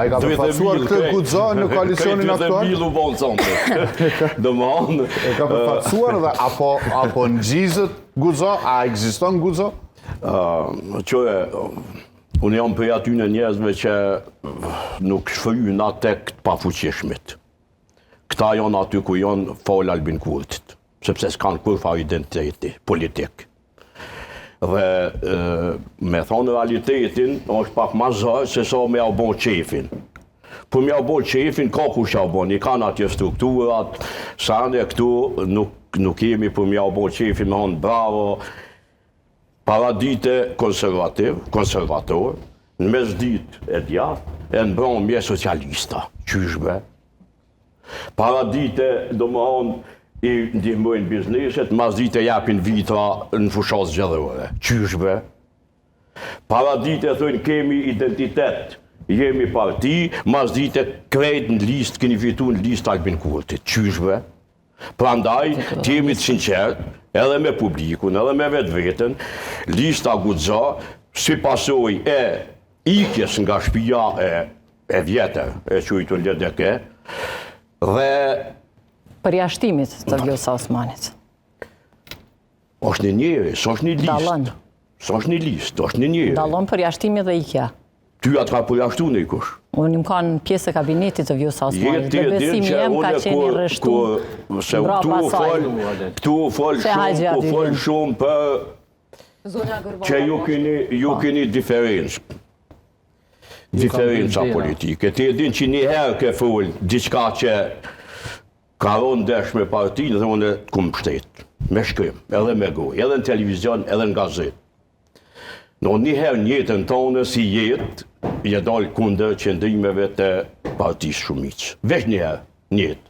A i ka përfaqësuar këtë Guxo në koalicionin aktual? Këtë 20.000 u vonë zonë. Domthon. E ka përfaqësuar dhe apo ngjizet Guxo? A ekziston Guxo? Unë jam për aty në njerëzve që nuk shfryjnë atë tek të pafuqishmit. Këta janë aty ku janë fol Albin Kurtit, sepse s'kanë kur fa identiteti politik. Dhe me thonë realitetin, është pak ma zërë se sa me au bon qefin. Për me au bon qefin, ka ku shau bon, i kanë atje strukturat, sande këtu nuk jemi për me au bon qefin, me thonë bravo, paradite konservator, në mes dit e djatë, e në bromje socialista, qyshbe. Paradite, do më thonë, i ndihmojnë bizneset, mas dite japin vitra në fushat zgjedhore, qyshbe. Paradite thojnë kemi identitet, jemi parti, mas dite krejt në list, keni fitu në list Albin Kurtit, qyshbe. Prandaj, t'jemi të sinqert, edhe me publikun, edhe me vetë vetën, lista Guxo, si pasoj e ikjes nga shtëpia e vjetër, e qujtu LDK, dhe përjashtimit të Vjosa Osmanit. është një njeri, s'është një listë. S'është një listë, është një njeri. Dallon përjashtimi dhe ikja. Ty atë ka përjashtu në ikush. Unë më kanë pjesë e kabinetit të Vjosa Osmanit. Dhe besimi jem ka qeni rështu. Se këtu fol shumë për që ju keni diferenca politike. Ti e din që një herë ke fol diçka që ka ronë ndesh me partinë dhe unë të kumë pështet, me shkrim, edhe me gojë, edhe në televizion, edhe në gazet. Në njëherë njëtën tonë si jetë, je dalë kundër qëndrimeve të partisë shumicë. Vesh njëherë, njëtë.